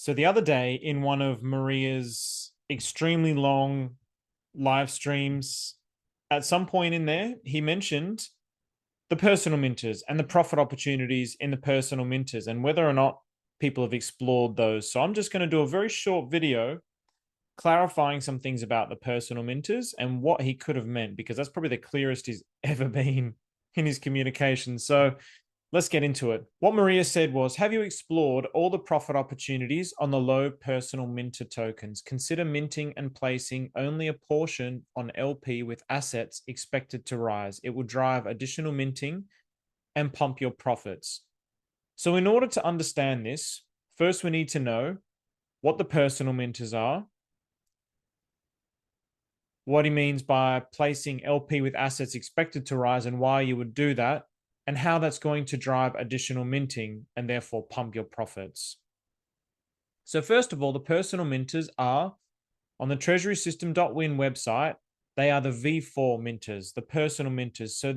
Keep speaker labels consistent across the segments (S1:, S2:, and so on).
S1: So the other day, in one of Maria's extremely long live streams, at some point in there, he mentioned the personal minters and the profit opportunities in the personal minters and whether or not people have explored those. So I'm just going to do a very short video clarifying some things about the personal minters and what he could have meant, because that's probably the clearest he's ever been in his communication. So let's get into it. What Maria said was, have you explored all the profit opportunities on the low personal minter tokens? Consider minting and placing only a portion on LP with assets expected to rise. It will drive additional minting and pump your profits. So in order to understand this, first we need to know what the personal minters are, what he means by placing LP with assets expected to rise and why you would do that, and how that's going to drive additional minting and therefore pump your profits. So first of all, the personal minters are on the treasurysystem.win website. They are the V4 minters, the personal minters. So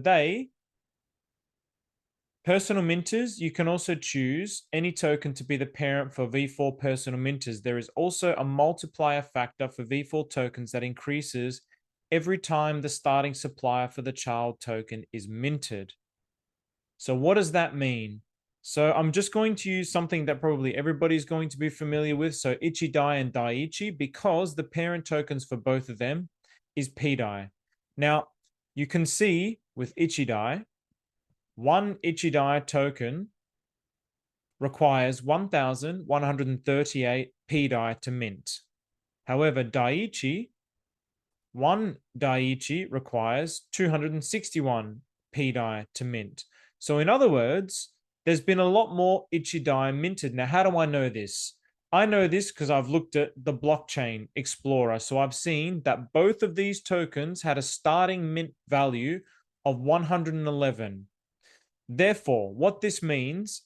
S1: personal minters, you can also choose any token to be the parent for V4 personal minters. There is also a multiplier factor for V4 tokens that increases every time the starting supplier for the child token is minted. So what does that mean? So I'm just going to use something that probably everybody's going to be familiar with. So Ichi Dai and Dai Ichi, because the parent tokens for both of them is pDAI. Now, you can see with Ichi Dai, one Ichi Dai token requires 1,138 pDAI to mint. However, one Dai Ichi requires 261 pDAI to mint. So in other words, there's been a lot more Ichi Dai minted. Now, how do I know this? I know this because I've looked at the blockchain explorer. So I've seen that both of these tokens had a starting mint value of 111. Therefore, what this means,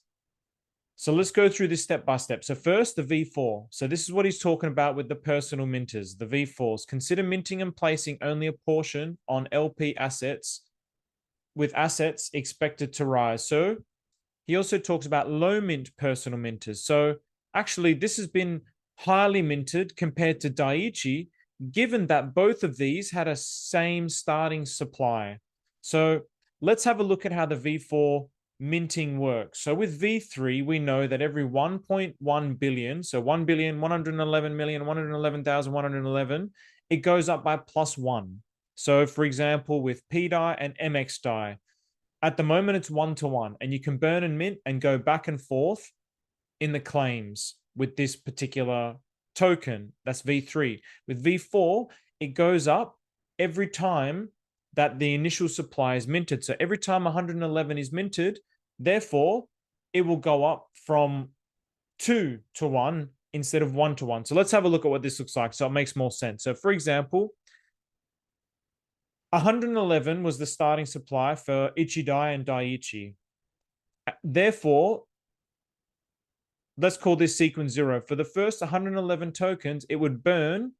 S1: so let's go through this step by step. So first, the V4. So this is what he's talking about with the personal minters, the V4s. Consider minting and placing only a portion on LP assets with assets expected to rise. So he also talks about low mint personal minters. So actually, this has been highly minted compared to Dai Ichi, given that both of these had a same starting supply. So let's have a look at how the V4 minting works. So with V3, we know that every 1.1 billion, so 1,111,111,111, it goes up by +1. So for example, with pDAI and MX Dai, at the moment it's 1-to-1, and you can burn and mint and go back and forth in the claims with this particular token. That's V3. With V4, it goes up every time that the initial supply is minted. So every time 111 is minted, therefore, it will go up from 2-to-1 instead of 1-to-1. So let's have a look at what this looks like so it makes more sense. So for example, 111 was the starting supply for Ichi Dai and Dai Ichi. Therefore, let's call this sequence 0. For the first 111 tokens, it would burn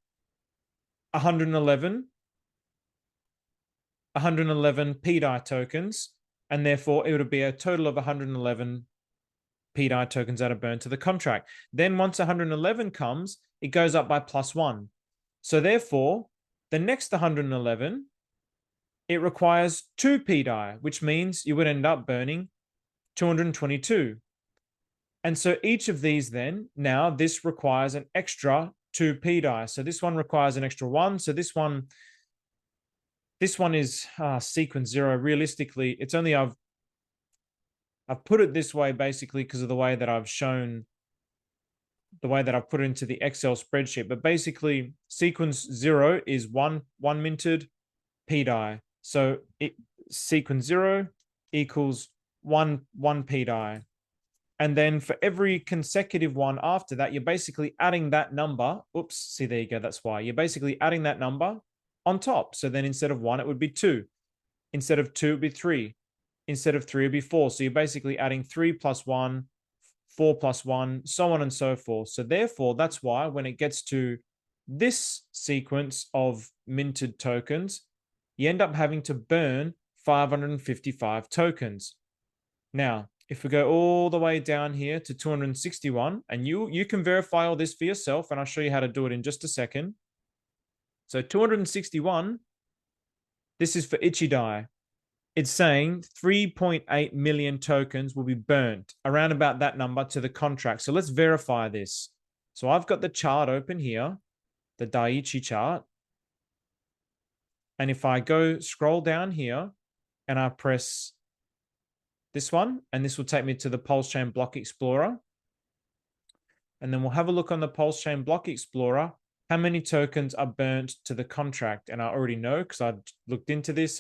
S1: 111 pDAI tokens, and therefore it would be a total of 111 pDAI tokens that are burned to the contract. Then once 111 comes, it goes up by +1. So therefore, the next 111, it requires 2 pDAI, which means you would end up burning 222. And so each of these then, now this requires an extra 2 pDAI. So this one requires an extra 1. So this one is sequence 0. Realistically, it's only I've put it this way basically because of the way that I've shown, the way that I've put it into the Excel spreadsheet. But basically, sequence 0 is one minted pDAI. So sequence 0 equals one pDAI. And then for every consecutive one after that, you're basically adding that number. Oops, see, there you go. That's why. You're basically adding that number on top. So then instead of 1, it would be 2. Instead of 2, it would be 3. Instead of 3, it would be 4. So you're basically adding 3 + 1, 4 + 1, so on and so forth. So therefore, that's why when it gets to this sequence of minted tokens, you end up having to burn 555 tokens. Now, if we go all the way down here to 261, and you can verify all this for yourself, and I'll show you how to do it in just a second. So 261, this is for Ichi Dai. It's saying 3.8 million tokens will be burnt, around about that number, to the contract. So let's verify this. So I've got the chart open here, the Dai Ichi chart. And if I go scroll down here and I press this one, and this will take me to the Pulsechain Block Explorer. And then we'll have a look on the Pulsechain Block Explorer, how many tokens are burnt to the contract. And I already know because I looked into this.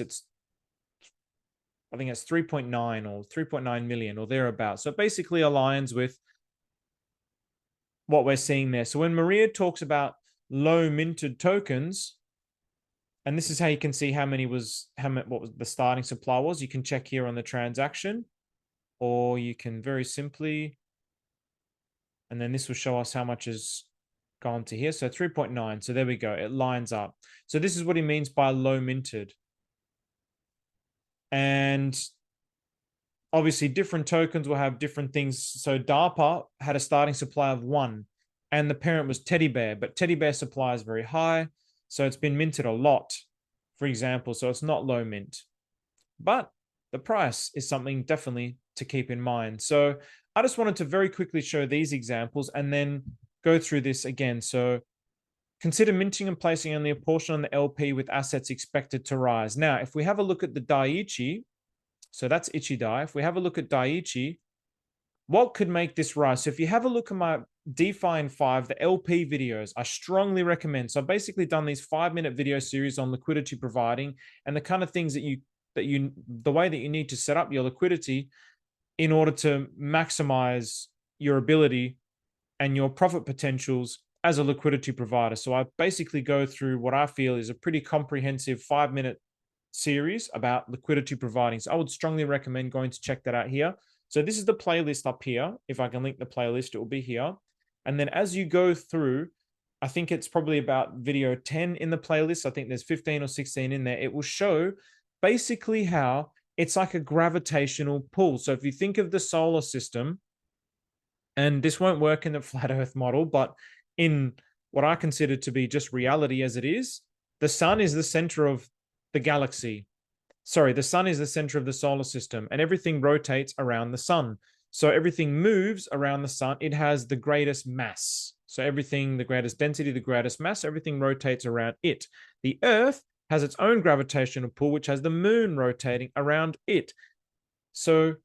S1: I think it's 3.9 or 3.9 million or thereabouts. So it basically aligns with what we're seeing there. So when Maria talks about low minted tokens, and this is how you can see what was the starting supply was. You can check here on the transaction, or you can very simply, and then this will show us how much has gone to here. So 3.9. So there we go. It lines up. So this is what he means by low minted. And obviously different tokens will have different things. So DARPA had a starting supply of 1, and the parent was Teddy Bear, but Teddy Bear supply is very high. So it's been minted a lot, for example. So it's not low mint, but the price is something definitely to keep in mind. So I just wanted to very quickly show these examples and then go through this again. So consider minting and placing only a portion on the LP with assets expected to rise. Now, if we have a look at the Dai Ichi, so that's Ichi Dai. If we have a look at Dai Ichi, what could make this rise? So if you have a look at my DeFi in 5, the LP videos, I strongly recommend. So I've basically done these 5-minute video series on liquidity providing and the kind of things the way that you need to set up your liquidity in order to maximize your ability and your profit potentials as a liquidity provider. So I basically go through what I feel is a pretty comprehensive 5-minute series about liquidity providing. So I would strongly recommend going to check that out here. So this is the playlist up here. If I can link the playlist, it will be here. And then as you go through, I think it's probably about video 10 in the playlist. I think there's 15 or 16 in there. It will show basically how it's like a gravitational pull. So if you think of the solar system, and this won't work in the flat earth model, but in what I consider to be just reality as it is, the sun is the center of the galaxy. Sorry, the sun is the center of the solar system, and everything rotates around the sun. So everything moves around the sun. It has the greatest mass. So everything, the greatest density, the greatest mass, everything rotates around it. The earth has its own gravitational pull, which has the moon rotating around it. So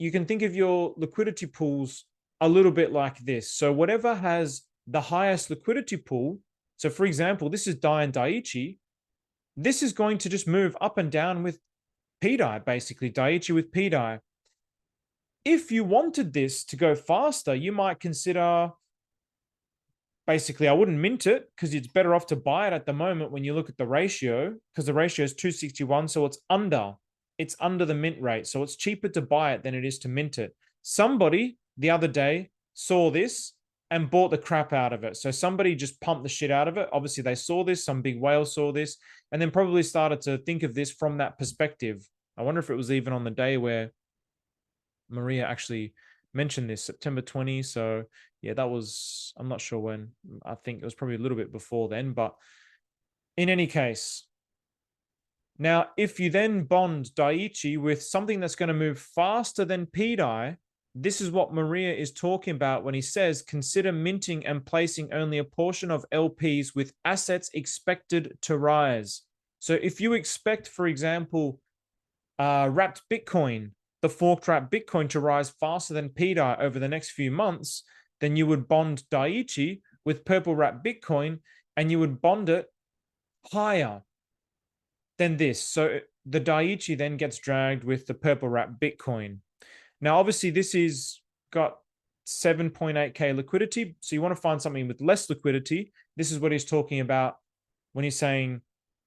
S1: you can think of your liquidity pools a little bit like this. So whatever has the highest liquidity pool, so for example, this is Dai and Dai Ichi, this is going to just move up and down with pDAI, basically, Dai Ichi with pDAI. If you wanted this to go faster, you might consider, basically, I wouldn't mint it because it's better off to buy it at the moment when you look at the ratio, because the ratio is 261, so it's under the mint rate. So it's cheaper to buy it than it is to mint it. Somebody the other day saw this and bought the crap out of it. So somebody just pumped the shit out of it. Obviously, they saw this. Some big whale saw this and then probably started to think of this from that perspective. I wonder if it was even on the day where Maria actually mentioned this, September 20. So yeah, that was, I'm not sure when. I think it was probably a little bit before then. But in any case, now, if you then bond Dai Ichi with something that's going to move faster than pDAI, this is what Maria is talking about when he says, consider minting and placing only a portion of LPs with assets expected to rise. So if you expect, for example, wrapped Bitcoin, the forked wrapped Bitcoin to rise faster than pDAI over the next few months, then you would bond Dai Ichi with purple wrapped Bitcoin and you would bond it higher than this. So the Dai Ichi then gets dragged with the purple wrapped Bitcoin. Now, obviously, this is got 7.8K liquidity. So you want to find something with less liquidity. This is what he's talking about when he's saying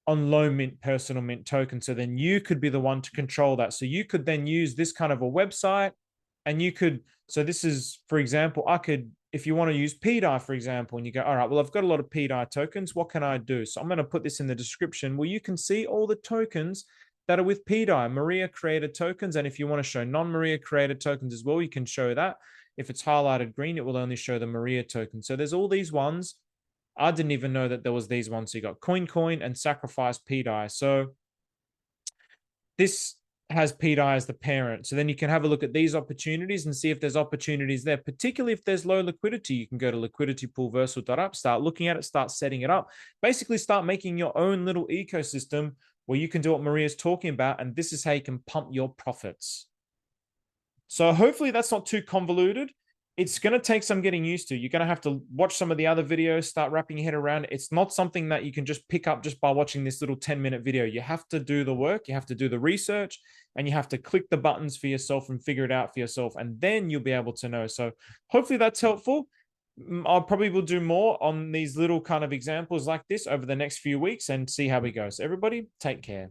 S1: on low mint personal mint token. So then you could be the one to control that. So you could then use this kind of a website and you could, so this is, for example, I could, if you want to use pDAI, for example, and you go, all right, well, I've got a lot of pDAI tokens. What can I do? So I'm going to put this in the description where you can see all the tokens that are with pDAI, Maria created tokens. And if you want to show non-Maria created tokens as well, you can show that. If it's highlighted green, it will only show the Maria token. So there's all these ones. I didn't even know that there was these ones. So you got coin and sacrifice pDAI. So this has pDAI as the parent. So then you can have a look at these opportunities and see if there's opportunities there, particularly if there's low liquidity. You can go to liquiditypoolversal.up, start looking at it, start setting it up, basically start making your own little ecosystem where you can do what Maria's talking about. And this is how you can pump your profits. So hopefully that's not too convoluted. It's going to take some getting used to. You're going to have to watch some of the other videos, start wrapping your head around. It's not something that you can just pick up just by watching this little 10-minute video. You have to do the work, you have to do the research, and you have to click the buttons for yourself and figure it out for yourself. And then you'll be able to know. So hopefully that's helpful. I'll probably will do more on these little kind of examples like this over the next few weeks and see how we go. So everybody, take care.